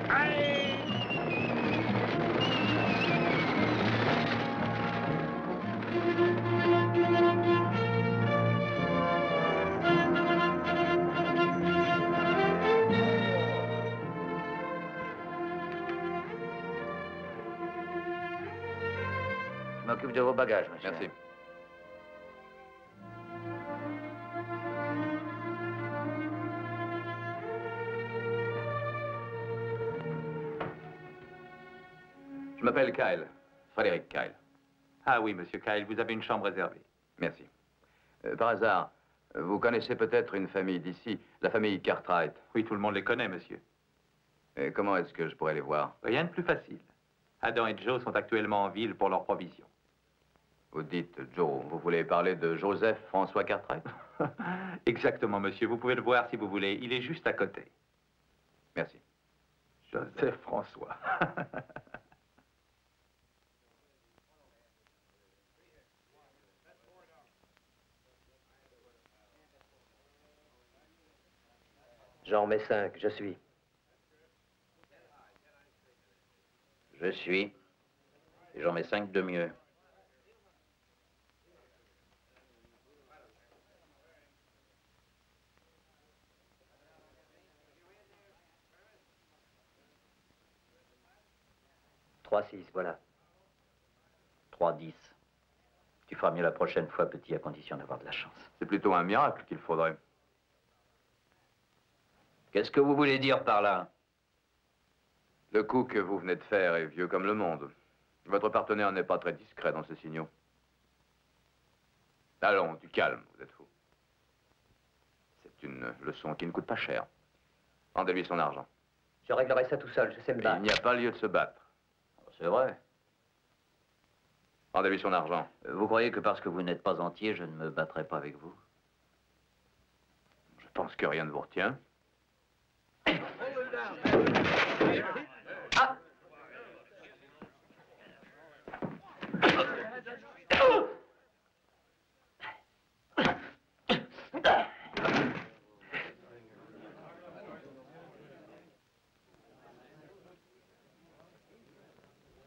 Allez! Je m'occupe de vos bagages, monsieur. Merci. Je m'appelle Kyle, Frédéric Kyle. Ah oui, monsieur Kyle, vous avez une chambre réservée. Merci. Par hasard, vous connaissez peut-être une famille d'ici, la famille Cartwright. Oui, tout le monde les connaît, monsieur. Et comment est-ce que je pourrais les voir? Rien de plus facile. Adam et Joe sont actuellement en ville pour leurs provisions. Vous dites Joe, vous voulez parler de Joseph François Cartwright? Exactement, monsieur. Vous pouvez le voir si vous voulez. Il est juste à côté. Merci. Joseph François. J'en mets 5, je suis. Je suis. Et j'en mets 5 de mieux. Trois, 6, voilà. 3-10. Tu feras mieux la prochaine fois, petit, à condition d'avoir de la chance. C'est plutôt un miracle qu'il faudrait. Qu'est-ce que vous voulez dire par là? Le coup que vous venez de faire est vieux comme le monde. Votre partenaire n'est pas très discret dans ses signaux. Allons, du calme, vous êtes fou. C'est une leçon qui ne coûte pas cher. Rendez-lui son argent. Je réglerai ça tout seul, je sais me battre. Il n'y a pas lieu de se battre. C'est vrai. Rendez-lui son argent. Vous croyez que parce que vous n'êtes pas entier, je ne me battrai pas avec vous? Je pense que rien ne vous retient. Ah!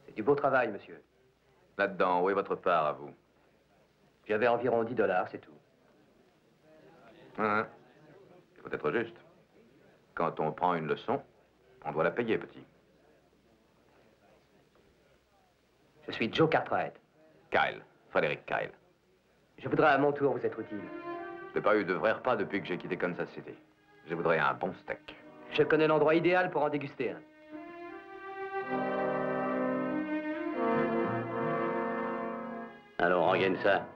C'est du beau travail, monsieur. Là-dedans, où est votre part à vous? J'avais environ $10, c'est tout. Hein? Il faut être juste. Quand on prend une leçon, on doit la payer, petit. Je suis Joe Cartwright. Kyle, Frédéric Kyle. Je voudrais à mon tour vous être utile. Je n'ai pas eu de vrai repas depuis que j'ai quitté Kansas City. Je voudrais un bon steak. Je connais l'endroit idéal pour en déguster un. Allons, rengaine ça.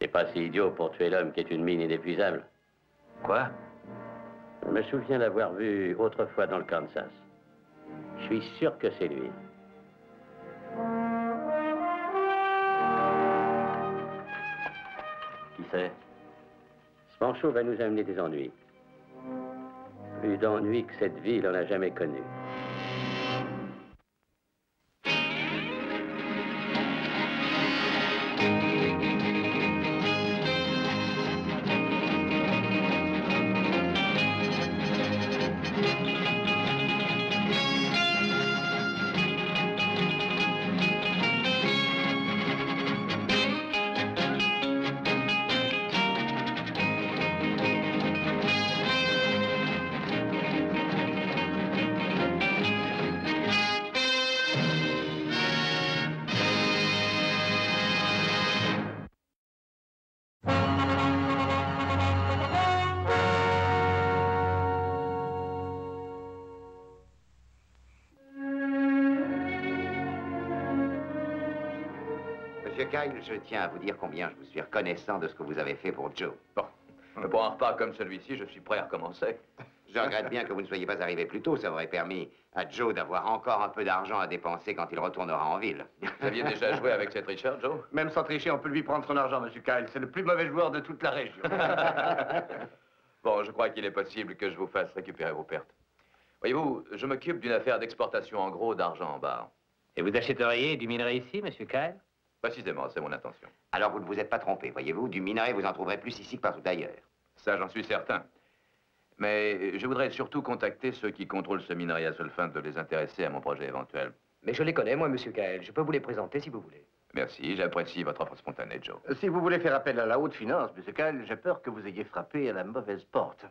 C'est pas si idiot pour tuer l'homme qui est une mine inépuisable. Quoi? Je me souviens l'avoir vu autrefois dans le Kansas. Je suis sûr que c'est lui. Qui c'est? Ce manchot va nous amener des ennuis. Plus d'ennuis que cette ville en a jamais connu. Monsieur Kyle, je tiens à vous dire combien je vous suis reconnaissant de ce que vous avez fait pour Joe. Bon, pour un repas comme celui-ci, je suis prêt à recommencer. Je regrette bien que vous ne soyez pas arrivé plus tôt. Ça aurait permis à Joe d'avoir encore un peu d'argent à dépenser quand il retournera en ville. Vous aviez déjà joué avec cette Richard, Joe? Même sans tricher, on peut lui prendre son argent, monsieur Kyle. C'est le plus mauvais joueur de toute la région. Bon, je crois qu'il est possible que je vous fasse récupérer vos pertes. Voyez-vous, je m'occupe d'une affaire d'exportation en gros d'argent en barre. Et vous achèteriez du minerai ici, monsieur Kyle? Précisément, c'est mon intention. Alors vous ne vous êtes pas trompé, voyez-vous. Du minerai, vous en trouverez plus ici que partout ailleurs. Ça, j'en suis certain. Mais je voudrais surtout contacter ceux qui contrôlent ce minerai à seule fin de les intéresser à mon projet éventuel. Mais je les connais, moi, monsieur Kael. Je peux vous les présenter si vous voulez. Merci, j'apprécie votre offre spontanée, Joe. Si vous voulez faire appel à la haute finance, monsieur Kyle, j'ai peur que vous ayez frappé à la mauvaise porte.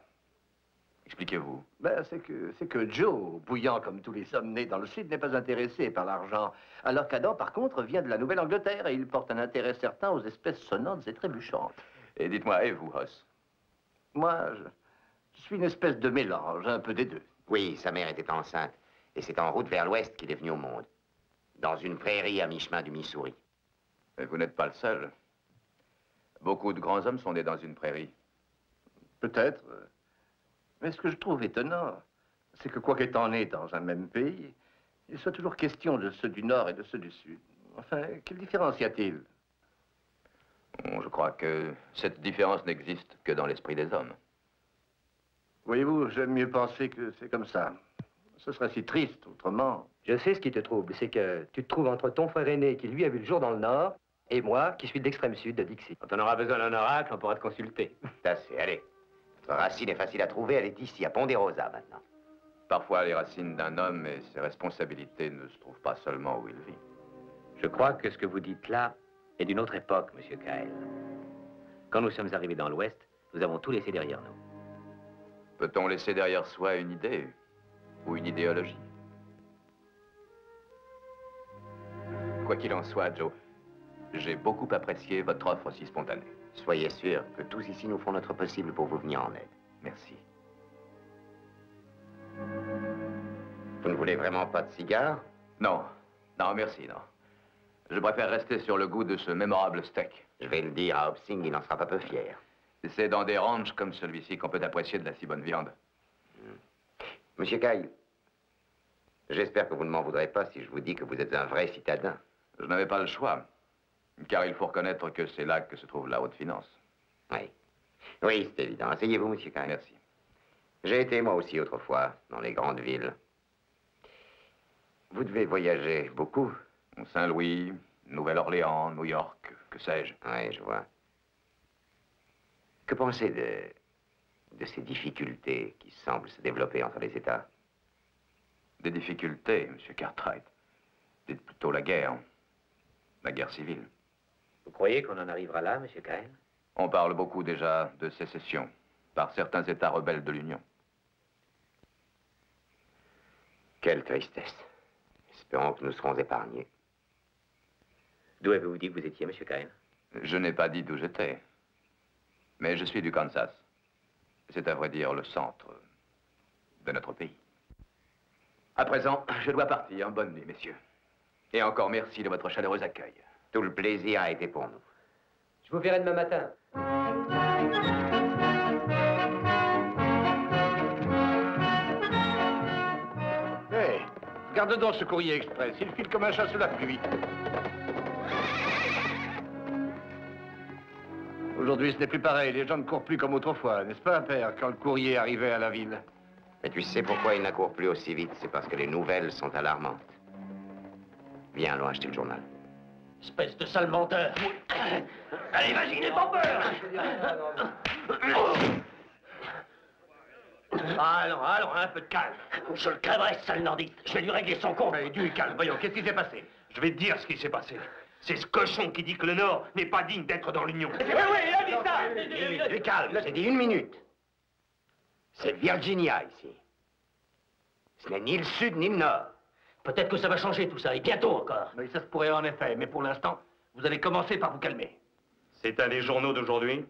Expliquez-vous. Ben, c'est que Joe, bouillant comme tous les hommes nés dans le Sud, n'est pas intéressé par l'argent. Alors qu'Adam, par contre, vient de la Nouvelle-Angleterre et il porte un intérêt certain aux espèces sonnantes et trébuchantes. Et dites-moi, et vous, Hoss? Moi, je suis une espèce de mélange, un peu des deux. Oui, sa mère était enceinte. Et c'est en route vers l'ouest qu'il est venu au monde. Dans une prairie à mi-chemin du Missouri. Mais vous n'êtes pas le seul. Beaucoup de grands hommes sont nés dans une prairie. Peut-être. Mais ce que je trouve étonnant, c'est que quoi qu'étant né dans un même pays, il soit toujours question de ceux du Nord et de ceux du Sud. Enfin, quelle différence y a-t-il? Bon, je crois que cette différence n'existe que dans l'esprit des hommes. Voyez-vous, j'aime mieux penser que c'est comme ça. Ce serait si triste autrement. Je sais ce qui te trouble, c'est que tu te trouves entre ton frère aîné qui, lui, a vu le jour dans le Nord, et moi, qui suis de l'extrême sud de Dixie. Quand on aura besoin d'un oracle, on pourra te consulter. Assez, allez. Votre racine est facile à trouver, elle est ici, à Ponderosa, maintenant. Parfois, les racines d'un homme et ses responsabilités ne se trouvent pas seulement où il vit. Je crois que ce que vous dites là est d'une autre époque, monsieur Kyle. Quand nous sommes arrivés dans l'Ouest, nous avons tout laissé derrière nous. Peut-on laisser derrière soi une idée ou une idéologie? Quoi qu'il en soit, Joe, j'ai beaucoup apprécié votre offre si spontanée. Soyez sûr que tous ici nous ferons notre possible pour vous venir en aide. Merci. Vous ne voulez vraiment pas de cigare? Non, non, merci, non. Je préfère rester sur le goût de ce mémorable steak. Je vais le dire à Hopsing, il n'en sera pas peu fier. C'est dans des ranchs comme celui-ci qu'on peut apprécier de la si bonne viande. Monsieur Kyle, j'espère que vous ne m'en voudrez pas si je vous dis que vous êtes un vrai citadin. Je n'avais pas le choix, car il faut reconnaître que c'est là que se trouve la haute finance. Oui. Oui, c'est évident. Asseyez-vous, monsieur Kyle. Merci. J'ai été, moi aussi, autrefois, dans les grandes villes. Vous devez voyager beaucoup. Saint-Louis, Nouvelle-Orléans, New York, que sais-je. Oui, je vois. Que pensez de ces difficultés qui semblent se développer entre les États? Des difficultés, monsieur Cartwright. Dites plutôt la guerre civile. Vous croyez qu'on en arrivera là, monsieur Kyle? On parle beaucoup déjà de sécession par certains États rebelles de l'Union. Quelle tristesse. Espérons que nous serons épargnés. D'où avez-vous dit que vous étiez, monsieur Kyle? Je n'ai pas dit d'où j'étais, mais je suis du Kansas. C'est à vrai dire le centre de notre pays. À présent, je dois partir. Bonne nuit, messieurs. Et encore merci de votre chaleureux accueil. Tout le plaisir a été pour nous. Je vous verrai demain matin. Hé, garde donc ce courrier express. Il file comme un chat sous la pluie. Aujourd'hui, ce n'est plus pareil. Les gens ne courent plus comme autrefois, n'est-ce pas, père, quand le courrier arrivait à la ville? Mais tu sais pourquoi ils n'accourent plus aussi vite? C'est parce que les nouvelles sont alarmantes. Viens, allons acheter le journal. Espèce de sale menteur. Allez, vas-y, n'aie pas peur. Allons, un peu de calme. Je le crèverai, ce sale nordiste. Je vais lui régler son compte. Mais du calme, voyons, qu'est-ce qui s'est passé? Je vais te dire ce qui s'est passé. C'est ce cochon qui dit que le Nord n'est pas digne d'être dans l'Union. Oui, il a dit ça. Du calme, c'est dit 1 minute. C'est Virginia, ici. Ce n'est ni le Sud, ni le Nord. Peut-être que ça va changer tout ça, et bientôt encore. Oui, ça se pourrait en effet, mais pour l'instant, vous allez commencer par vous calmer. C'est un des journaux d'aujourd'hui?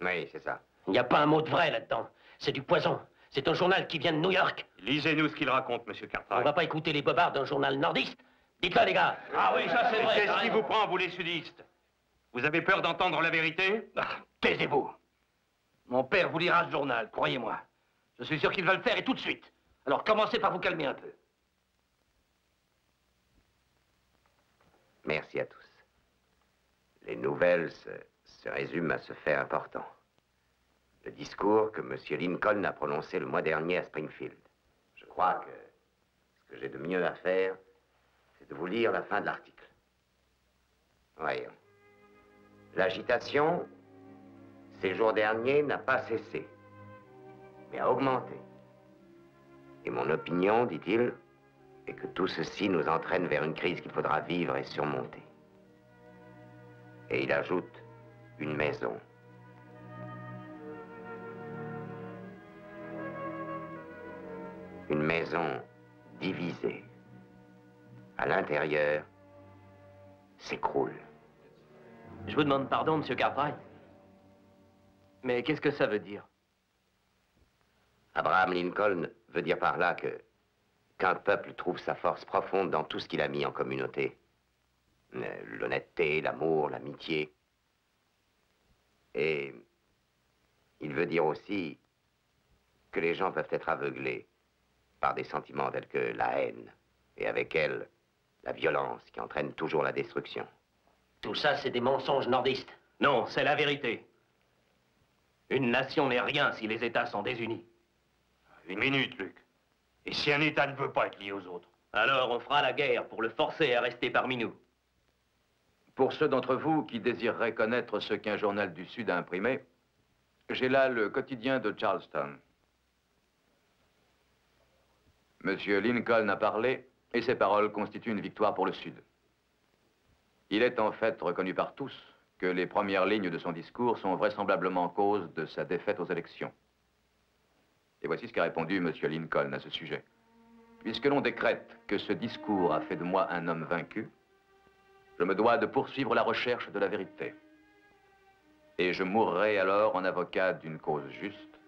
Oui, c'est ça. Il n'y a pas un mot de vrai là-dedans. C'est du poison. C'est un journal qui vient de New York. Lisez-nous ce qu'il raconte, monsieur On Cartwright. va pas écouter les bobards d'un journal nordiste. Dites-le, les gars. Ah oui, ça c'est vrai. Qu'est-ce qui vous prend, vous les sudistes? Vous avez peur d'entendre la vérité? Taisez-vous. Mon père vous lira ce journal, croyez-moi. Je suis sûr qu'il va le faire et tout de suite. Alors commencez par vous calmer un peu. Merci à tous. Les nouvelles se résument à ce fait important. Le discours que M. Lincoln a prononcé le mois dernier à Springfield. Je crois que ce que j'ai de mieux à faire, c'est de vous lire la fin de l'article. Voyons. L'agitation, ces jours derniers, n'a pas cessé. mais à augmenter. Et mon opinion, dit-il, est que tout ceci nous entraîne vers une crise qu'il faudra vivre et surmonter. Et il ajoute une maison. Une maison divisée. À l'intérieur, s'écroule. Je vous demande pardon, Monsieur Cartwright. Mais qu'est-ce que ça veut dire? Abraham Lincoln veut dire par là que qu'un peuple trouve sa force profonde dans tout ce qu'il a mis en communauté. L'honnêteté, l'amour, l'amitié. Et il veut dire aussi que les gens peuvent être aveuglés par des sentiments tels que la haine, et avec elle, la violence qui entraîne toujours la destruction. Tout ça, c'est des mensonges nordistes. Non, c'est la vérité. Une nation n'est rien si les États sont désunis. Une minute, Luc. Et si un État ne veut pas être lié aux autres? Alors on fera la guerre pour le forcer à rester parmi nous. Pour ceux d'entre vous qui désireraient connaître ce qu'un journal du Sud a imprimé, j'ai là le quotidien de Charleston. Monsieur Lincoln a parlé, et ses paroles constituent une victoire pour le Sud. Il est en fait reconnu par tous que les premières lignes de son discours sont vraisemblablement cause de sa défaite aux élections. Et voici ce qu'a répondu Monsieur Lincoln à ce sujet. Puisque l'on décrète que ce discours a fait de moi un homme vaincu, je me dois de poursuivre la recherche de la vérité. Et je mourrai alors en avocat d'une cause juste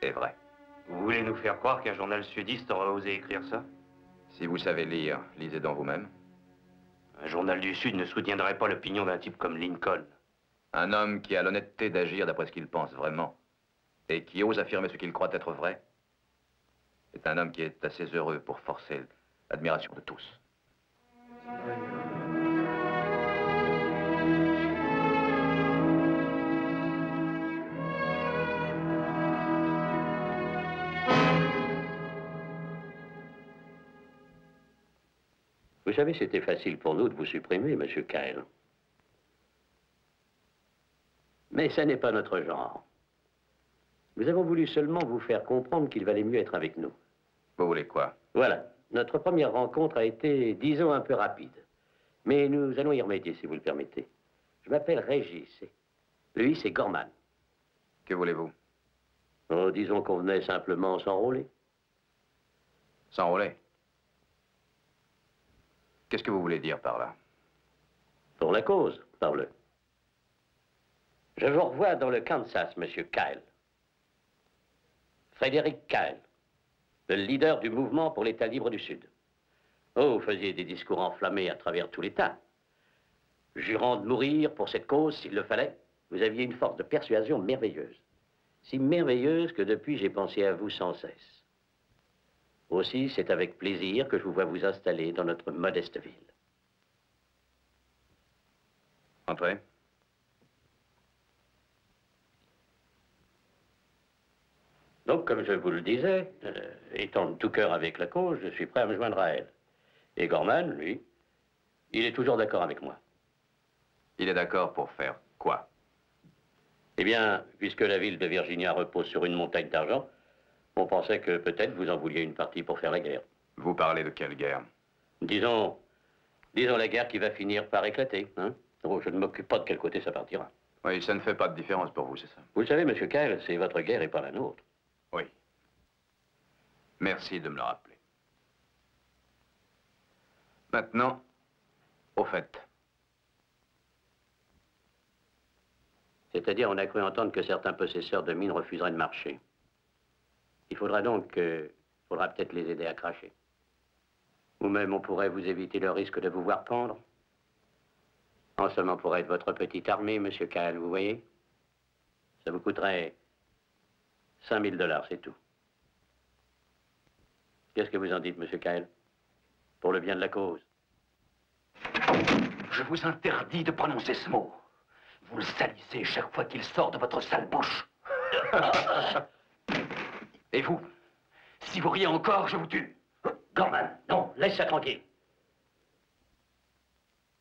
et vraie. Vous voulez nous faire croire qu'un journal sudiste aurait osé écrire ça? Si vous savez lire, lisez donc vous-même. Un journal du Sud ne soutiendrait pas l'opinion d'un type comme Lincoln. Un homme qui a l'honnêteté d'agir d'après ce qu'il pense vraiment et qui ose affirmer ce qu'il croit être vrai est un homme qui est assez heureux pour forcer l'admiration de tous. Vous savez, c'était facile pour nous de vous supprimer, Monsieur Kyle. Mais ça n'est pas notre genre. Nous avons voulu seulement vous faire comprendre qu'il valait mieux être avec nous. Vous voulez quoi? Voilà. Notre première rencontre a été, disons, un peu rapide. Mais nous allons y remédier, si vous le permettez. Je m'appelle Régis. Lui, c'est Gorman. Que voulez-vous? Oh, disons qu'on venait simplement s'enrôler. S'enrôler? Qu'est-ce que vous voulez dire par là? Pour la cause, parle. Je vous revois dans le Kansas, Monsieur Kyle. Frédéric Kyle, le leader du mouvement pour l'État libre du Sud. Oh, vous faisiez des discours enflammés à travers tout l'État. Jurant de mourir pour cette cause, s'il le fallait, vous aviez une force de persuasion merveilleuse. Si merveilleuse que depuis, j'ai pensé à vous sans cesse. Aussi, c'est avec plaisir que je vous vois vous installer dans notre modeste ville. Entrez. Donc, comme je vous le disais, étant de tout cœur avec la cause, je suis prêt à me joindre à elle. Et Gorman, lui, il est toujours d'accord avec moi. Il est d'accord pour faire quoi? Eh bien, puisque la ville de Virginia repose sur une montagne d'argent, on pensait que peut-être vous en vouliez une partie pour faire la guerre. Vous parlez de quelle guerre? Disons la guerre qui va finir par éclater, hein? Oh, je ne m'occupe pas de quel côté ça partira. Oui, ça ne fait pas de différence pour vous, c'est ça? Vous le savez, Monsieur Kyle, c'est votre guerre et pas la nôtre. Oui. Merci de me le rappeler. Maintenant, au fait. C'est-à-dire, on a cru entendre que certains possesseurs de mines refuseraient de marcher. Il faudra donc... faudra peut-être les aider à cracher. Ou même, on pourrait vous éviter le risque de vous voir prendre. En somme, on pourrait être votre petite armée, Monsieur Kyle, vous voyez? Ça vous coûterait 5 000 $, c'est tout. Qu'est-ce que vous en dites, Monsieur Kyle? Pour le bien de la cause. Je vous interdis de prononcer ce mot. Vous le salissez chaque fois qu'il sort de votre sale bouche. Et vous, si vous riez encore, je vous tue. Gorman, non, laisse ça tranquille.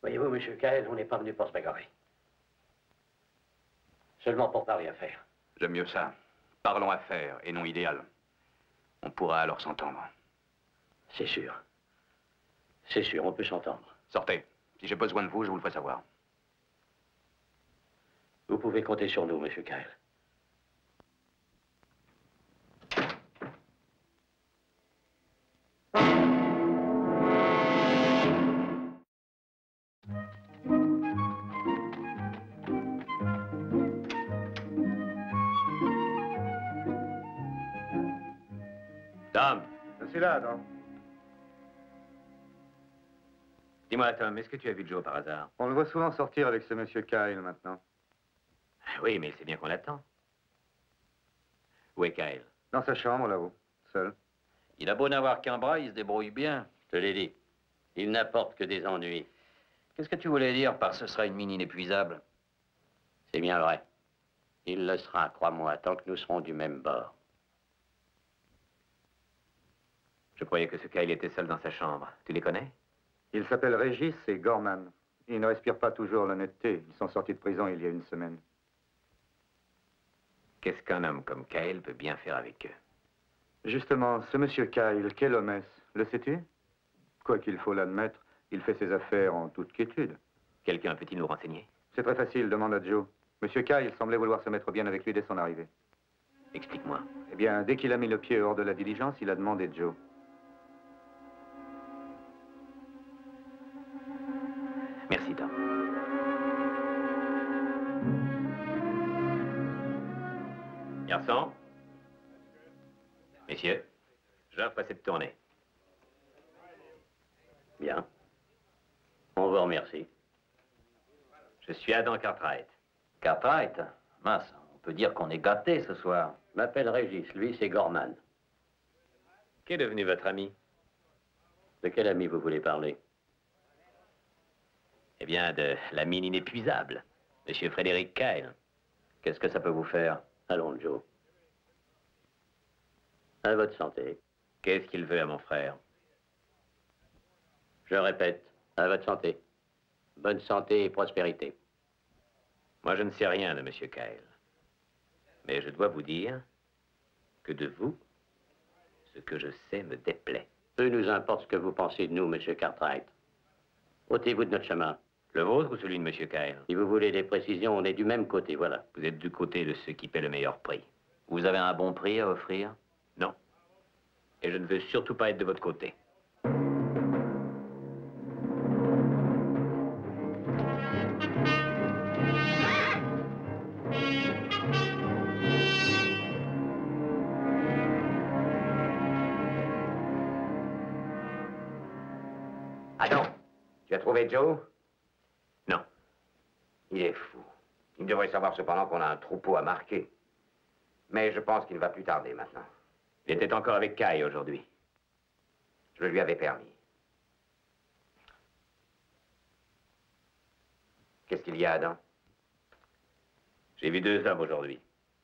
Voyez-vous, Monsieur Kyle, on n'est pas venu pour se bagarrer. Seulement pour parler à faire. J'aime mieux ça. Parlons affaires et non idéal. On pourra alors s'entendre. C'est sûr. C'est sûr, on peut s'entendre. Sortez. Si j'ai besoin de vous, je vous le ferai savoir. Vous pouvez compter sur nous, Monsieur Kyle. Tom. Je suis là, Tom. Dis-moi, Tom, est-ce que tu as vu Joe par hasard? On le voit souvent sortir avec ce monsieur Kyle maintenant. Oui, mais c'est bien qu'on l'attend. Où est Kyle? Dans sa chambre, là-haut, seul. Il a beau n'avoir qu'un bras, il se débrouille bien. Je te l'ai dit. Il n'apporte que des ennuis. Qu'est-ce que tu voulais dire par ce sera une mine inépuisable? C'est bien vrai. Il le sera, crois-moi, tant que nous serons du même bord. Je croyais que ce Kyle était seul dans sa chambre. Tu les connais? Il s'appelle Régis et Gorman. Ils ne respirent pas toujours l'honnêteté. Ils sont sortis de prison il y a une semaine. Qu'est-ce qu'un homme comme Kyle peut bien faire avec eux? Justement, ce monsieur Kyle, quel homme est-ce? Le sais-tu? Quoi qu'il faut l'admettre, il fait ses affaires en toute quiétude. Quelqu'un peut-il nous renseigner? C'est très facile, demande à Joe. Monsieur Kyle semblait vouloir se mettre bien avec lui dès son arrivée. Explique-moi. Eh bien, dès qu'il a mis le pied hors de la diligence, il a demandé Joe. Merci, Tom. Garçon? Messieurs, j'offre cette tournée. Bien. On vous remercie. Je suis Adam Cartwright. Cartwright? Mince, on peut dire qu'on est gâtés ce soir. M'appelle Régis, lui c'est Gorman. Qu'est devenu votre ami? De quel ami vous voulez parler? Eh bien, de la mine inépuisable, Monsieur Frédéric Kyle. Qu'est-ce que ça peut vous faire? Allons, Joe. À votre santé. Qu'est-ce qu'il veut à mon frère? Je répète, à votre santé. Bonne santé et prospérité. Moi, je ne sais rien de Monsieur Kyle. Mais je dois vous dire que de vous, ce que je sais me déplaît. Peu nous importe ce que vous pensez de nous, Monsieur Cartwright. Ôtez-vous de notre chemin. Le vôtre ou celui de Monsieur Kyle? Si vous voulez des précisions, on est du même côté, voilà. Vous êtes du côté de ceux qui paient le meilleur prix. Vous avez un bon prix à offrir? Non. Et je ne veux surtout pas être de votre côté. Adam, tu as trouvé Joe? Non. Il est fou. Il devrait savoir cependant qu'on a un troupeau à marquer. Mais je pense qu'il ne va plus tarder maintenant. Il était encore avec Kyle aujourd'hui. Je le lui avais permis. Qu'est-ce qu'il y a, Adam? J'ai vu deux hommes aujourd'hui.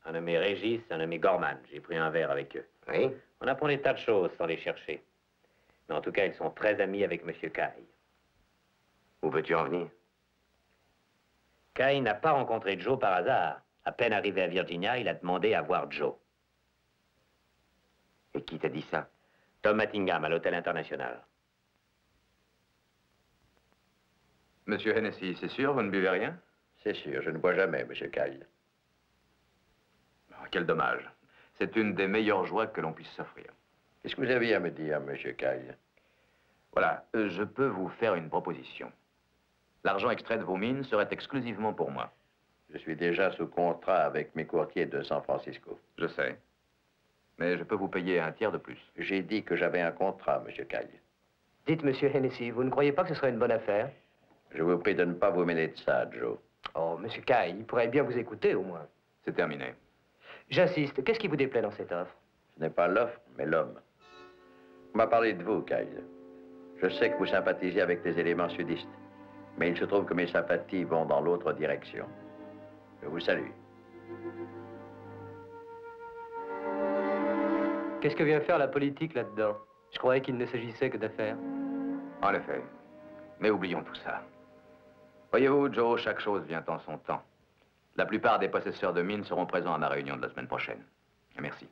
Un nommé Régis, un nommé Gorman. J'ai pris un verre avec eux. Oui? On apprend des tas de choses sans les chercher. Mais en tout cas, ils sont très amis avec M. Kyle. Où veux-tu en venir? Kyle n'a pas rencontré Joe par hasard. À peine arrivé à Virginia, il a demandé à voir Joe. Et qui t'a dit ça? Tom Mattingham, à l'Hôtel International. Monsieur Hennessy, c'est sûr, vous ne buvez rien? C'est sûr, je ne bois jamais, Monsieur Kyle. Oh, quel dommage. C'est une des meilleures joies que l'on puisse s'offrir. Qu'est-ce que vous avez à me dire, Monsieur Kyle? Voilà, je peux vous faire une proposition. L'argent extrait de vos mines serait exclusivement pour moi. Je suis déjà sous contrat avec mes courtiers de San Francisco. Je sais. Mais je peux vous payer un tiers de plus. J'ai dit que j'avais un contrat, Monsieur Kyle. Dites, Monsieur Hennessy, vous ne croyez pas que ce serait une bonne affaire? Je vous prie de ne pas vous mêler de ça, Joe. Oh, Monsieur Kyle, il pourrait bien vous écouter, au moins. C'est terminé. J'insiste, qu'est-ce qui vous déplaît dans cette offre? Ce n'est pas l'offre, mais l'homme. On m'a parlé de vous, Kyle. Je sais que vous sympathisez avec les éléments sudistes, mais il se trouve que mes sympathies vont dans l'autre direction. Je vous salue. Qu'est-ce que vient faire la politique là-dedans? Je croyais qu'il ne s'agissait que d'affaires. En effet. Mais oublions tout ça. Voyez-vous, Joe, chaque chose vient en son temps. La plupart des possesseurs de mines seront présents à ma réunion de la semaine prochaine. Merci.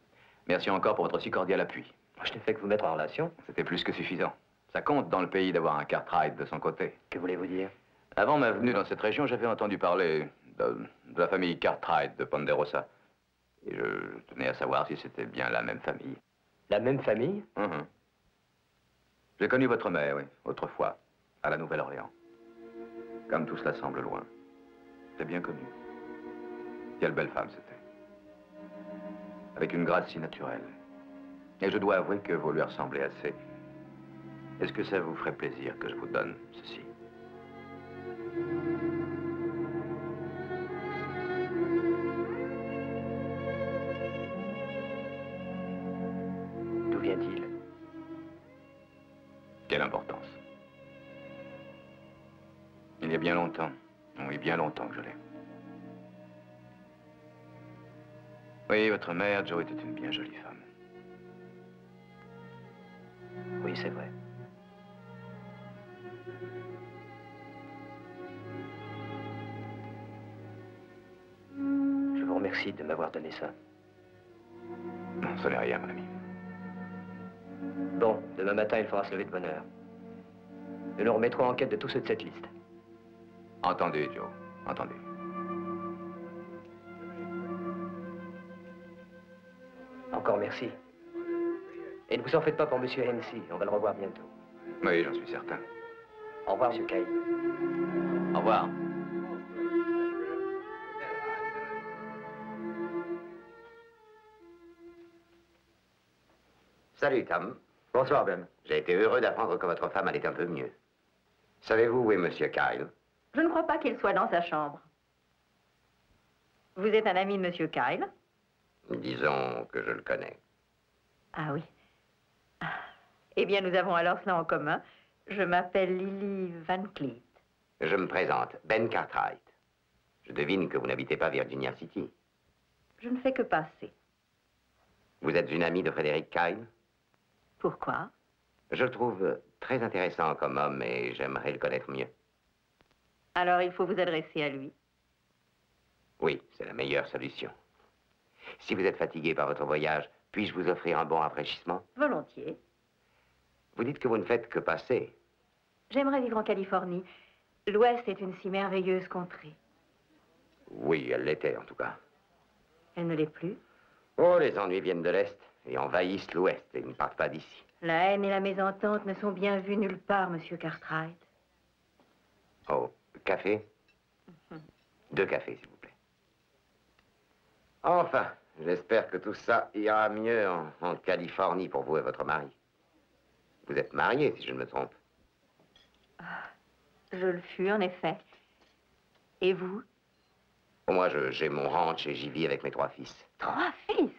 Merci encore pour votre si cordial appui. Je n'ai fait que vous mettre en relation. C'était plus que suffisant. Ça compte dans le pays d'avoir un Cartwright de son côté. Que voulez-vous dire? Avant ma venue dans cette région, j'avais entendu parler de la famille Cartwright de Ponderosa. Et je tenais à savoir si c'était bien la même famille. La même famille? J'ai connu votre mère, oui, autrefois, à la Nouvelle-Orléans. Comme tout cela semble loin. C'est bien connu. Quelle belle femme c'était. Avec une grâce si naturelle. Et je dois avouer que vous lui ressemblez assez. Est-ce que ça vous ferait plaisir que je vous donne ceci? D'où vient-il? Quelle importance. Il y a bien longtemps, oui, bien longtemps que je l'ai. Oui, votre mère, Jo, était une bien jolie femme. Oui, c'est vrai. Je vous remercie de m'avoir donné ça. Non, ce n'est rien, mon ami. Bon, demain matin, il faudra se lever de bonne heure. Nous nous remettrons en quête de tous ceux de cette liste. Entendu, Joe. Entendu. Encore merci. Et ne vous en faites pas pour Monsieur Hennessy. On va le revoir bientôt. Oui, j'en suis certain. Au revoir, Monsieur Cahill. Au revoir. Salut, Tom. Bonsoir, Ben. J'ai été heureux d'apprendre que votre femme allait un peu mieux. Savez-vous où est Monsieur Kyle? Je ne crois pas qu'il soit dans sa chambre. Vous êtes un ami de Monsieur Kyle? Disons que je le connais. Ah oui. Ah. Eh bien, nous avons alors cela en commun. Je m'appelle Lily Van Cleet. Je me présente, Ben Cartwright. Je devine que vous n'habitez pas Virginia City. Je ne fais que passer. Vous êtes une amie de Frédéric Kyle? Pourquoi? Je le trouve très intéressant comme homme et j'aimerais le connaître mieux. Alors, il faut vous adresser à lui. Oui, c'est la meilleure solution. Si vous êtes fatigué par votre voyage, puis-je vous offrir un bon rafraîchissement? Volontiers. Vous dites que vous ne faites que passer. J'aimerais vivre en Californie. L'Ouest est une si merveilleuse contrée. Oui, elle l'était en tout cas. Elle ne l'est plus. Oh, les ennuis viennent de l'Est et envahissent l'Ouest et ne partent pas d'ici. La haine et la mésentente ne sont bien vues nulle part, Monsieur Cartwright. Oh, café? 2 cafés, s'il vous plaît. Enfin, j'espère que tout ça ira mieux en Californie pour vous et votre mari. Vous êtes marié, si je ne me trompe. Je le fus, en effet. Et vous? Moi, j'ai mon ranch et j'y vis avec mes 3 fils. 3 fils?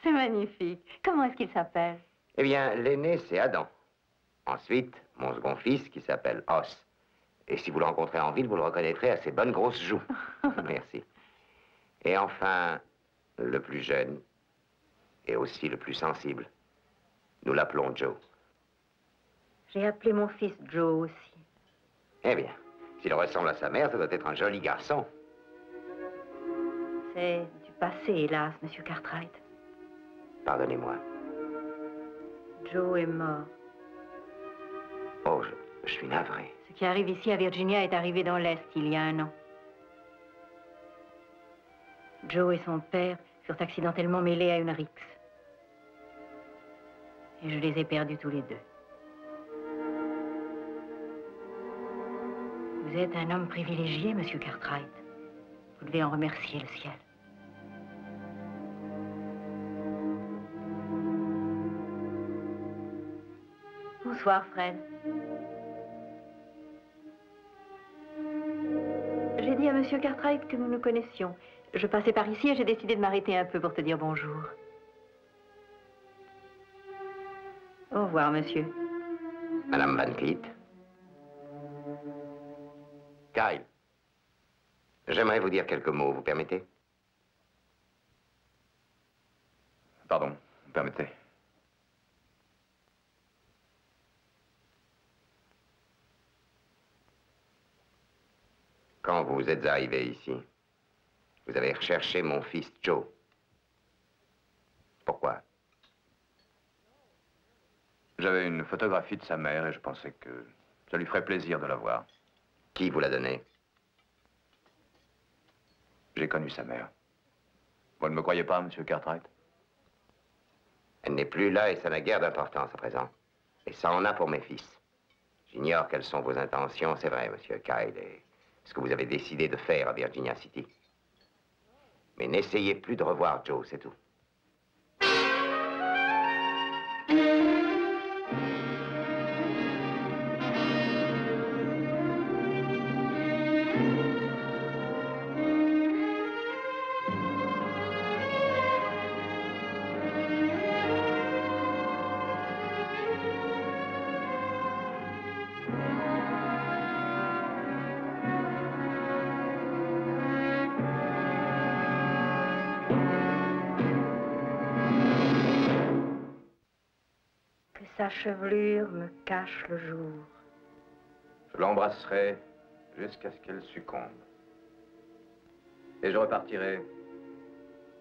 C'est magnifique. Comment est-ce qu'ils s'appellent? Eh bien, l'aîné, c'est Adam. Ensuite, mon second fils, qui s'appelle Os. Et si vous le rencontrez en ville, vous le reconnaîtrez à ses bonnes grosses joues. Merci. Et enfin, le plus jeune, et aussi le plus sensible. Nous l'appelons Joe. J'ai appelé mon fils Joe aussi. Eh bien, s'il ressemble à sa mère, ça doit être un joli garçon. C'est du passé, hélas, Monsieur Cartwright. Pardonnez-moi. Joe est mort. Oh, je suis navré. Ce qui arrive ici à Virginia est arrivé dans l'Est il y a 1 an. Joe et son père furent accidentellement mêlés à une rixe. Et je les ai perdus tous les 2. Vous êtes un homme privilégié, Monsieur Cartwright. Vous devez en remercier le ciel. Bonsoir, Fred. J'ai dit à Monsieur Cartwright que nous nous connaissions. Je passais par ici et j'ai décidé de m'arrêter un peu pour te dire bonjour. Au revoir, monsieur. Madame Van Cleet. Kyle. J'aimerais vous dire quelques mots, vous permettez? Pardon, vous permettez. Quand vous êtes arrivé ici, vous avez recherché mon fils Joe. J'avais une photographie de sa mère et je pensais que ça lui ferait plaisir de la voir. Qui vous l'a donnée? J'ai connu sa mère. Vous ne me croyez pas, monsieur Cartwright? Elle n'est plus là et ça n'a guère d'importance à présent. Et ça en a pour mes fils. J'ignore quelles sont vos intentions, c'est vrai, monsieur Kyle, et ce que vous avez décidé de faire à Virginia City. Mais n'essayez plus de revoir Joe, c'est tout. Sa chevelure me cache le jour. Je l'embrasserai jusqu'à ce qu'elle succombe. Et je repartirai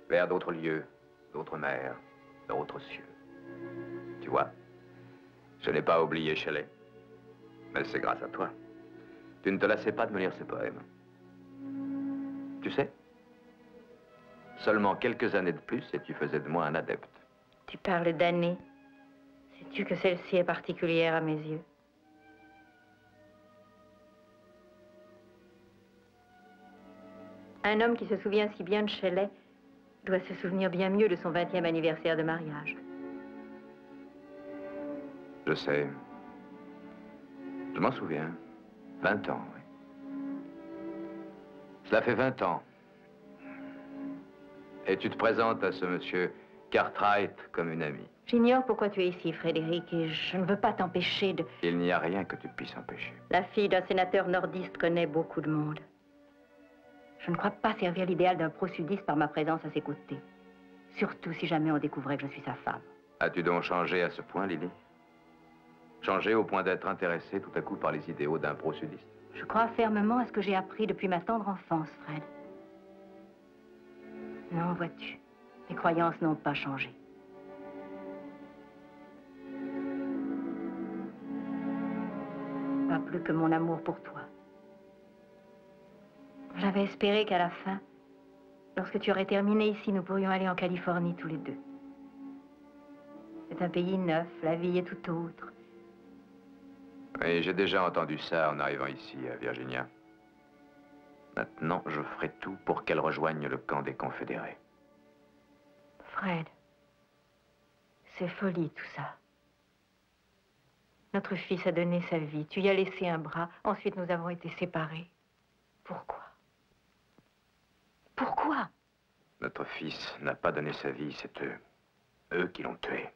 vers d'autres lieux, d'autres mers, d'autres cieux. Tu vois, je n'ai pas oublié Shelley. Mais c'est grâce à toi. Tu ne te lassais pas de me lire ces poèmes. Tu sais, seulement quelques années de plus et tu faisais de moi un adepte. Tu parles d'années. Sais-tu que celle-ci est particulière à mes yeux? Un homme qui se souvient si bien de Shelley doit se souvenir bien mieux de son 20e anniversaire de mariage. Je sais. Je m'en souviens. 20 ans, oui. Cela fait 20 ans. Et tu te présentes à ce monsieur Cartwright comme une amie. J'ignore pourquoi tu es ici, Frédéric, et je ne veux pas t'empêcher de... Il n'y a rien que tu puisses empêcher. La fille d'un sénateur nordiste connaît beaucoup de monde. Je ne crois pas servir l'idéal d'un pro-sudiste par ma présence à ses côtés. Surtout si jamais on découvrait que je suis sa femme. As-tu donc changé à ce point, Lily? Changé au point d'être intéressée tout à coup par les idéaux d'un pro-sudiste? Je crois fermement à ce que j'ai appris depuis ma tendre enfance, Fred. Non, vois-tu, mes croyances n'ont pas changé. Pas plus que mon amour pour toi. J'avais espéré qu'à la fin, lorsque tu aurais terminé ici, nous pourrions aller en Californie tous les deux. C'est un pays neuf, la vie est tout autre. Oui, j'ai déjà entendu ça en arrivant ici, à Virginia. Maintenant, je ferai tout pour qu'elle rejoigne le camp des Confédérés. Fred, c'est folie tout ça. Notre fils a donné sa vie, tu y as laissé un bras, ensuite nous avons été séparés. Pourquoi? Pourquoi? Notre fils n'a pas donné sa vie, c'est eux. Eux qui l'ont tué.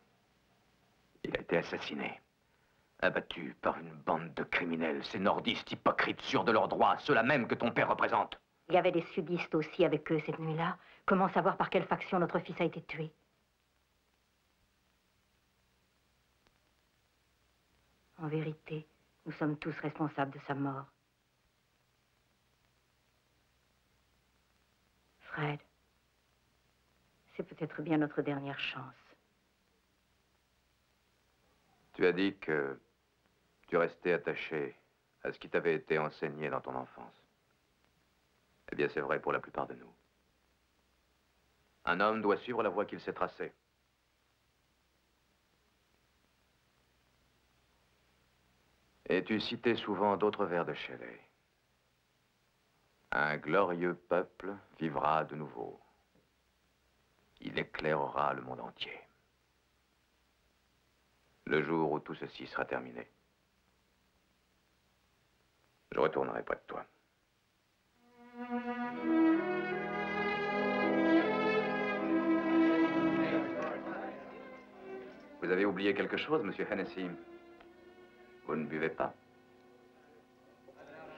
Il a été assassiné. Abattu par une bande de criminels, ces nordistes hypocrites, sûrs de leurs droits, ceux-là même que ton père représente. Il y avait des sudistes aussi avec eux cette nuit-là. Comment savoir par quelle faction notre fils a été tué? En vérité, nous sommes tous responsables de sa mort. Fred, c'est peut-être bien notre dernière chance. Tu as dit que tu restais attaché à ce qui t'avait été enseigné dans ton enfance. Eh bien, c'est vrai pour la plupart de nous. Un homme doit suivre la voie qu'il s'est tracée. Et tu citais souvent d'autres vers de Shelley. Un glorieux peuple vivra de nouveau. Il éclairera le monde entier. Le jour où tout ceci sera terminé, je retournerai près de toi. Vous avez oublié quelque chose, monsieur Hennessy? Vous ne buvez pas?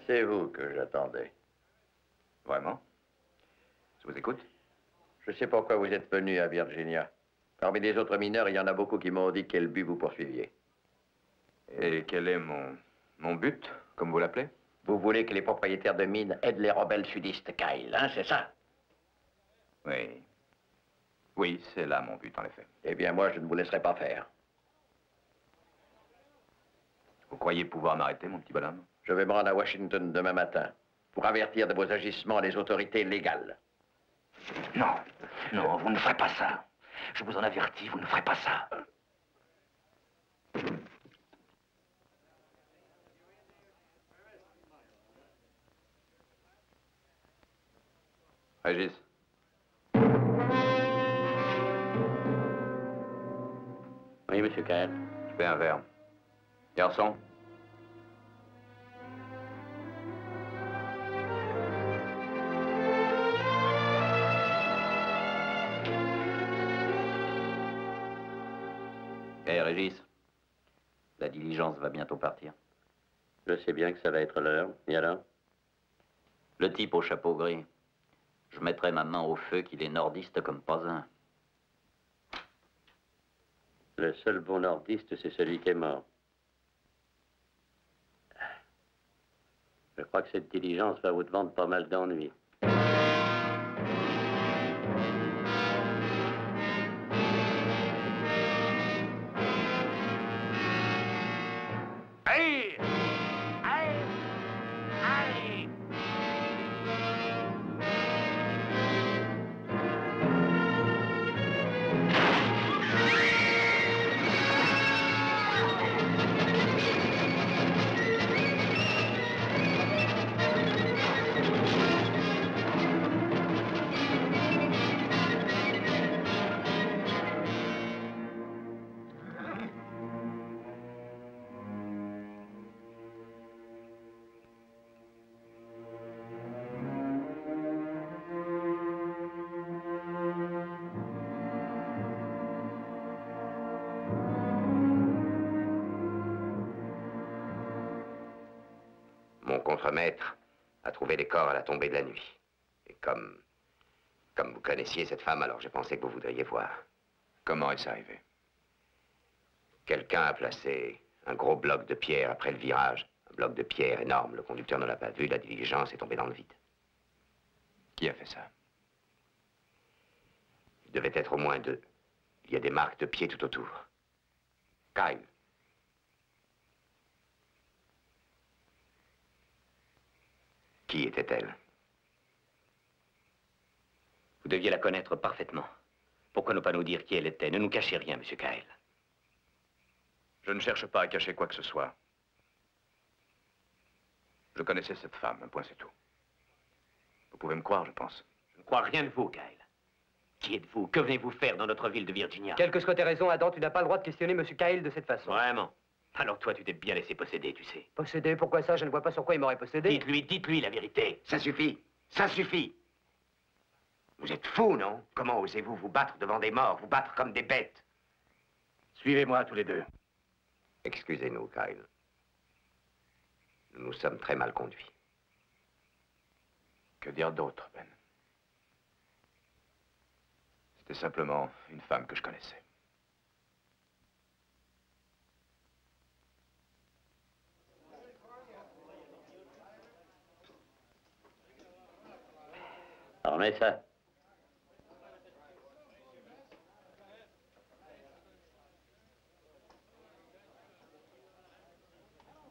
C'est vous que j'attendais. Vraiment? Je vous écoute. Je sais pourquoi vous êtes venu à Virginia. Parmi les autres mineurs, il y en a beaucoup qui m'ont dit quel but vous poursuiviez. Et quel est mon but, comme vous l'appelez? Vous voulez que les propriétaires de mines aident les rebelles sudistes, Kyle, hein, c'est ça? Oui. Oui, c'est là mon but, en effet. Eh bien, moi, je ne vous laisserai pas faire. Vous croyez pouvoir m'arrêter, mon petit bonhomme? Je vais me rendre à Washington demain matin pour avertir de vos agissements les autorités légales. Non, non, vous ne ferez pas ça. Je vous en avertis, vous ne ferez pas ça. Régis. Oui, monsieur Kyle. Je fais un verre. Garçon. Hé, Régis. La diligence va bientôt partir. Je sais bien que ça va être l'heure. Et alors? Le type au chapeau gris. Je mettrai ma main au feu qu'il est nordiste comme pas un. Le seul bon nordiste, c'est celui qui est mort. Je crois que cette diligence va vous vendre pas mal d'ennuis. Allez! Allez! Allez! Mon contremaître a trouvé les corps à la tombée de la nuit. Et comme vous connaissiez cette femme, alors j'ai pensé que vous voudriez voir. Comment est-ce arrivé? Quelqu'un a placé un gros bloc de pierre après le virage. Un bloc de pierre énorme. Le conducteur ne l'a pas vu, la diligence est tombée dans le vide. Qui a fait ça? Il devait être au moins deux. Il y a des marques de pieds tout autour. Kyle. Qui était-elle? Vous deviez la connaître parfaitement. Pourquoi ne pas nous dire qui elle était? Ne nous cachez rien, monsieur Kyle. Je ne cherche pas à cacher quoi que ce soit. Je connaissais cette femme, un point c'est tout. Vous pouvez me croire, je pense. Je ne crois rien de vous, Kyle. Qui êtes-vous? Que venez-vous faire dans notre ville de Virginia? Quelle que soit tes raisons, Adam, tu n'as pas le droit de questionner M. Kyle de cette façon. Vraiment? Alors toi, tu t'es bien laissé posséder, tu sais. Posséder? Pourquoi ça? Je ne vois pas sur quoi il m'aurait possédé. Dites-lui la vérité. Ça suffit. Ça suffit. Vous êtes fous, non? Comment osez-vous vous battre devant des morts, vous battre comme des bêtes? Suivez-moi tous les deux. Excusez-nous, Kyle. Nous nous sommes très mal conduits. Que dire d'autre, Ben? C'était simplement une femme que je connaissais. Remets ça.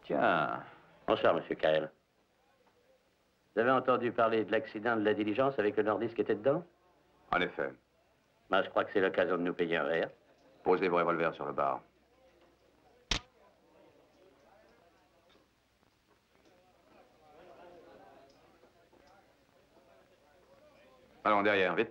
Tiens. Bonsoir, monsieur Kyle. Vous avez entendu parler de l'accident de la diligence avec le nordiste qui était dedans? En effet. Ben, je crois que c'est l'occasion de nous payer un verre. Posez vos revolvers sur le bar. Allons, derrière, vite.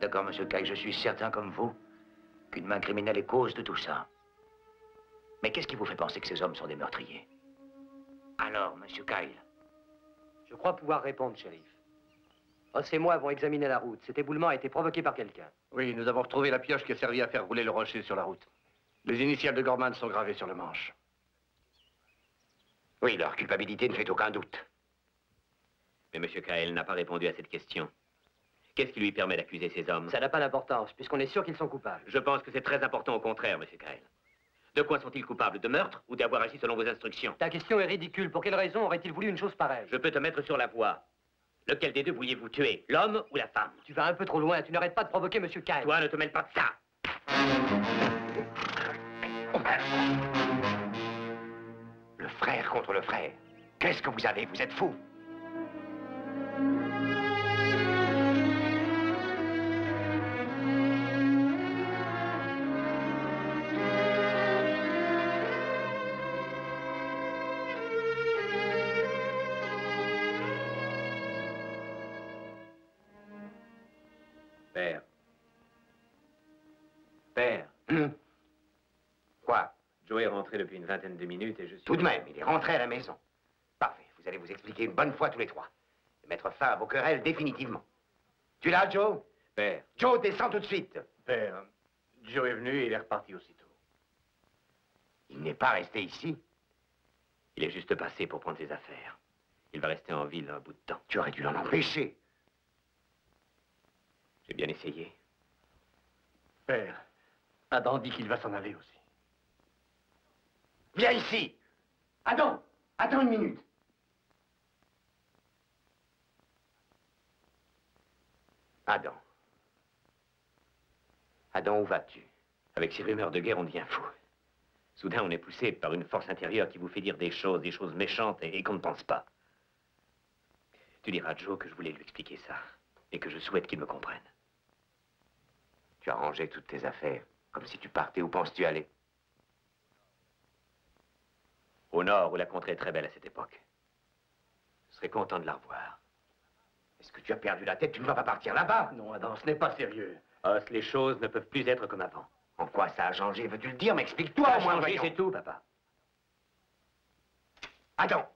D'accord, monsieur Kyle, je suis certain comme vous qu'une main criminelle est cause de tout ça. Mais qu'est-ce qui vous fait penser que ces hommes sont des meurtriers? Alors, monsieur Kyle? Je crois pouvoir répondre, shérif. Os et moi avons examiné la route. Cet éboulement a été provoqué par quelqu'un. Oui, nous avons retrouvé la pioche qui a servi à faire rouler le rocher sur la route. Les initiales de Gorman sont gravées sur le manche. Oui, leur culpabilité ne fait aucun doute. Mais M. Kyle n'a pas répondu à cette question. Qu'est-ce qui lui permet d'accuser ces hommes? Ça n'a pas d'importance, puisqu'on est sûr qu'ils sont coupables. Je pense que c'est très important au contraire, M. Kyle. De quoi sont-ils coupables? De meurtre ou d'avoir agi selon vos instructions? Ta question est ridicule. Pour quelle raison aurait-il voulu une chose pareille? Je peux te mettre sur la voie. Lequel des deux vouliez-vous tuer? L'homme ou la femme? Tu vas un peu trop loin. Tu n'arrêtes pas de provoquer M. Kyle. Toi, ne te mêle pas de ça. Le frère contre le frère. Qu'est-ce que vous avez? Vous êtes fous. Père. Père. Quoi? Joe est rentré depuis une vingtaine de minutes et je suis... Tout de même, il est rentré à la maison. Parfait, vous allez vous expliquer une bonne fois tous les trois. Et mettre fin à vos querelles définitivement. Tu es là, Joe? Père. Joe, descends tout de suite. Père, Joe est venu et il est reparti aussitôt. Il n'est pas resté ici. Il est juste passé pour prendre ses affaires. Il va rester en ville un bout de temps. Tu aurais dû l'en empêcher. J'ai bien essayé. Père, Adam dit qu'il va s'en aller aussi. Viens ici. Adam, attends une minute. Adam. Adam, où vas-tu? Avec ces rumeurs de guerre, on devient fou. Soudain, on est poussé par une force intérieure qui vous fait dire des choses méchantes et qu'on ne pense pas. Tu diras à Joe que je voulais lui expliquer ça et que je souhaite qu'il me comprenne. Tu as rangé toutes tes affaires, comme si tu partais. Où penses-tu aller? Au nord, où la contrée est très belle à cette époque. Je serais content de la revoir. Est-ce que tu as perdu la tête? Tu ne vas pas partir là-bas? Non, Adam, ce n'est pas sérieux. Os, les choses ne peuvent plus être comme avant. En quoi ça a changé? Veux-tu le dire? Mais explique-toi Ça a au moins, changé, voyons. c'est tout, papa. Adam!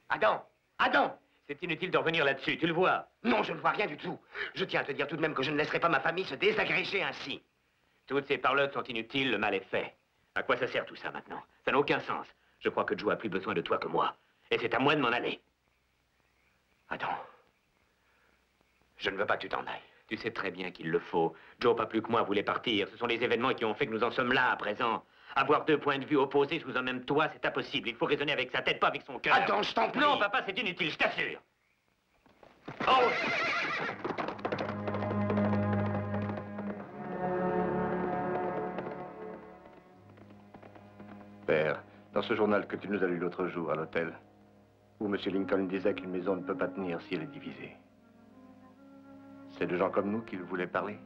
Adam! Adam! C'est inutile de revenir là-dessus, tu le vois. Non, je ne vois rien du tout. Je tiens à te dire tout de même que je ne laisserai pas ma famille se désagréger ainsi. Toutes ces parlottes sont inutiles, le mal est fait. À quoi ça sert tout ça maintenant? Ça n'a aucun sens. Je crois que Joe a plus besoin de toi que moi. Et c'est à moi de m'en aller. Adam, je ne veux pas que tu t'en ailles. Tu sais très bien qu'il le faut. Joe, pas plus que moi, voulait partir. Ce sont les événements qui ont fait que nous en sommes là, à présent. Avoir deux points de vue opposés sous un même toit, c'est impossible. Il faut raisonner avec sa tête, pas avec son cœur. Attends, je t'en prie. Non, papa, c'est inutile, je t'assure. Oh! Père, dans ce journal que tu nous as lu l'autre jour à l'hôtel, où M. Lincoln disait qu'une maison ne peut pas tenir si elle est divisée, c'est de gens comme nous qu'il voulait parler?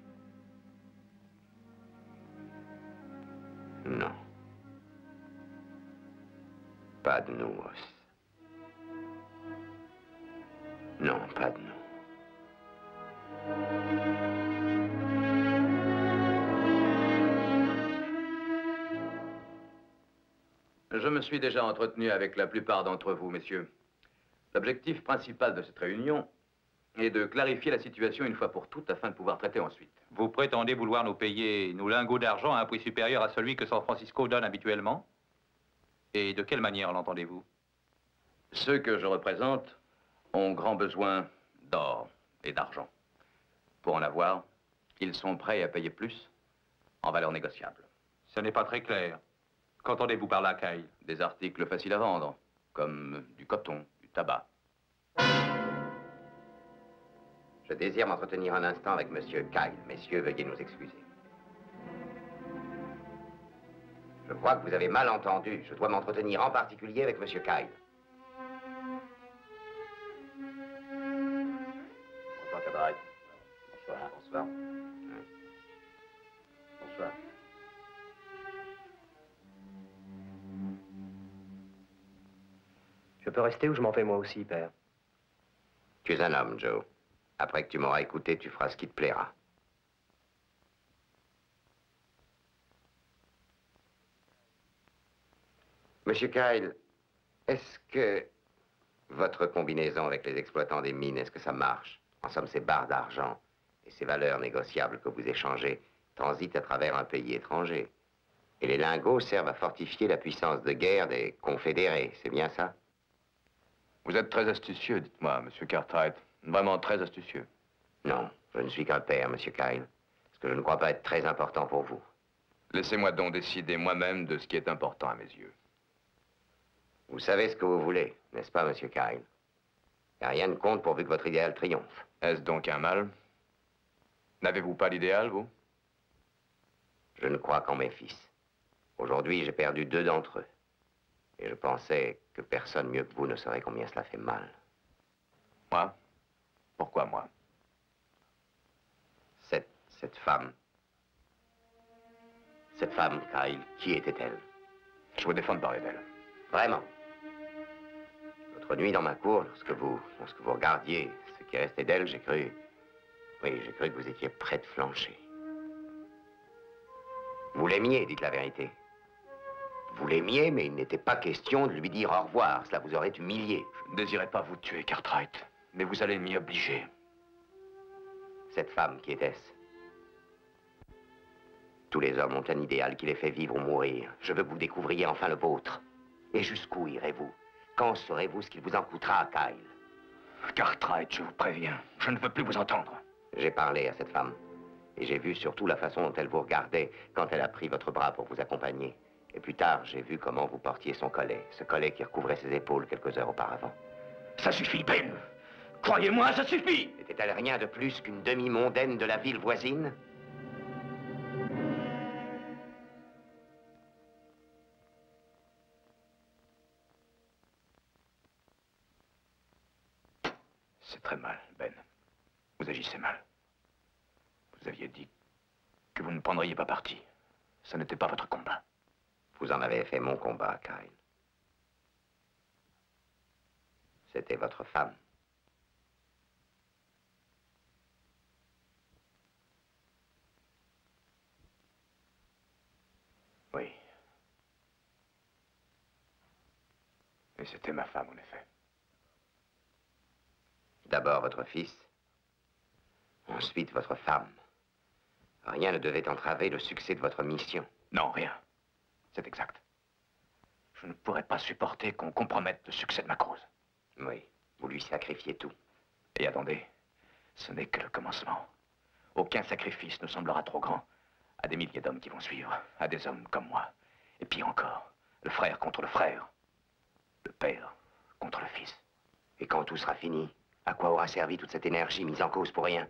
Non. Pas de nous, Os. Non, pas de nous. Je me suis déjà entretenu avec la plupart d'entre vous, messieurs. L'objectif principal de cette réunion est de clarifier la situation une fois pour toutes afin de pouvoir traiter ensuite. Vous prétendez vouloir nous payer nos lingots d'argent à un prix supérieur à celui que San Francisco donne habituellement? Et de quelle manière l'entendez-vous? Ceux que je représente ont grand besoin d'or et d'argent. Pour en avoir, ils sont prêts à payer plus en valeur négociable. Ce n'est pas très clair. Qu'entendez-vous par là, Kyle? Des articles faciles à vendre, comme du coton, du tabac. Je désire m'entretenir un instant avec Monsieur Kyle. Messieurs, veuillez nous excuser. Je crois que vous avez mal entendu. Je dois m'entretenir en particulier avec Monsieur Kyle. Bonsoir, camarade. Bonsoir. Bonsoir. Bonsoir. Je peux rester ou je m'en vais moi aussi, père? Tu es un homme, Joe. Après que tu m'auras écouté, tu feras ce qui te plaira. Monsieur Kyle, est-ce que votre combinaison avec les exploitants des mines, est-ce que ça marche? En somme, ces barres d'argent et ces valeurs négociables que vous échangez transitent à travers un pays étranger. Et les lingots servent à fortifier la puissance de guerre des confédérés, c'est bien ça? Vous êtes très astucieux, dites-moi, Monsieur Cartwright. Vraiment très astucieux. Non, je ne suis qu'un père, Monsieur Kyle. Ce que je ne crois pas être très important pour vous. Laissez-moi donc décider moi-même de ce qui est important à mes yeux. Vous savez ce que vous voulez, n'est-ce pas, Monsieur Kyle? Et rien ne compte pourvu que votre idéal triomphe. Est-ce donc un mal? N'avez-vous pas l'idéal, vous? Je ne crois qu'en mes fils. Aujourd'hui, j'ai perdu 2 d'entre eux. Et je pensais que personne mieux que vous ne saurait combien cela fait mal. Moi? Pourquoi moi? Cette femme. Cette femme, Kyle, qui était-elle? Je vous défends de parler d'elle. Vraiment. L'autre nuit, dans ma cour, lorsque vous regardiez ce qui restait d'elle, j'ai cru... Oui, j'ai cru que vous étiez près de flancher. Vous l'aimiez, dites la vérité. Vous l'aimiez, mais il n'était pas question de lui dire au revoir. Cela vous aurait humilié. Je ne désirais pas vous tuer, Cartwright, mais vous allez m'y obliger. Cette femme, qui était-ce? Tous les hommes ont un idéal qui les fait vivre ou mourir. Je veux que vous découvriez enfin le vôtre. Et jusqu'où irez-vous? Quand saurez-vous ce qu'il vous en coûtera, Kyle? Cartwright, je vous préviens, je ne veux plus vous entendre. J'ai parlé à cette femme. Et j'ai vu surtout la façon dont elle vous regardait quand elle a pris votre bras pour vous accompagner. Et plus tard, j'ai vu comment vous portiez son collet. Ce collet qui recouvrait ses épaules quelques heures auparavant. Ça suffit, Ben. Croyez-moi, ça suffit. N'était-elle rien de plus qu'une demi-mondaine de la ville voisine? C'est très mal, Ben. Vous agissez mal. Vous aviez dit que vous ne prendriez pas parti. Ce n'était pas votre combat. Vous en avez fait mon combat, Kyle. C'était votre femme. Oui. Et c'était ma femme, en effet. D'abord votre fils, ensuite votre femme. Rien ne devait entraver le succès de votre mission. Non, rien. C'est exact. Je ne pourrais pas supporter qu'on compromette le succès de ma cause. Oui, vous lui sacrifiez tout. Et attendez, ce n'est que le commencement. Aucun sacrifice ne semblera trop grand à des milliers d'hommes qui vont suivre, à des hommes comme moi. Et pire encore, le frère contre le frère, le père contre le fils. Et quand tout sera fini, à quoi aura servi toute cette énergie mise en cause pour rien?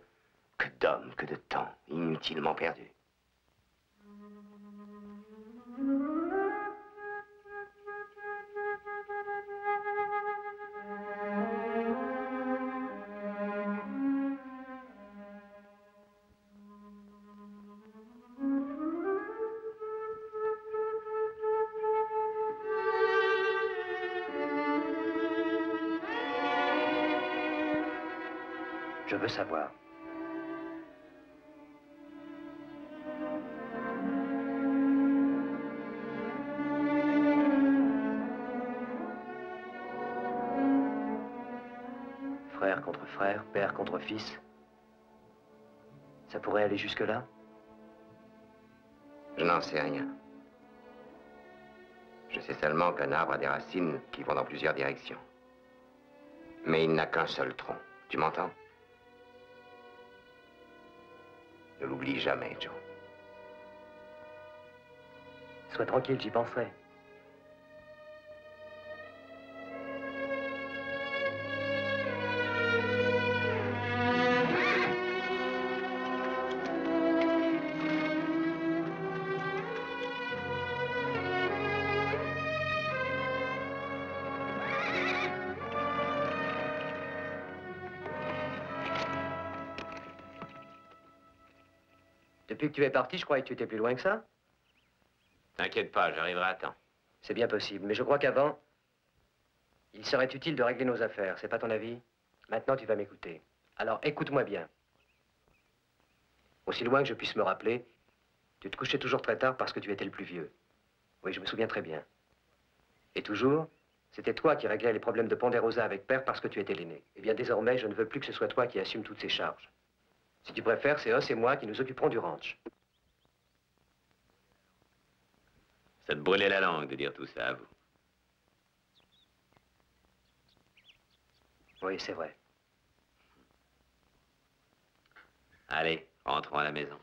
Que d'hommes, que de temps, inutilement perdus. Je veux savoir. Frère contre frère, père contre fils. Ça pourrait aller jusque-là? Je n'en sais rien. Je sais seulement qu'un arbre a des racines qui vont dans plusieurs directions. Mais il n'a qu'un seul tronc. Tu m'entends? Ne l'oublie jamais, Joe. Sois tranquille, j'y penserai. Depuis que tu es parti, je croyais que tu étais plus loin que ça. T'inquiète pas, j'arriverai à temps. C'est bien possible, mais je crois qu'avant, il serait utile de régler nos affaires. C'est pas ton avis? Maintenant, tu vas m'écouter. Alors, écoute-moi bien. Aussi loin que je puisse me rappeler, tu te couchais toujours très tard parce que tu étais le plus vieux. Oui, je me souviens très bien. Et toujours, c'était toi qui réglais les problèmes de Ponderosa avec Père parce que tu étais l'aîné. Eh bien, désormais, je ne veux plus que ce soit toi qui assume toutes ces charges. Si tu préfères, c'est Os et moi qui nous occuperons du ranch. Ça te brûlait la langue de dire tout ça à vous. Oui, c'est vrai. Allez, rentrons à la maison.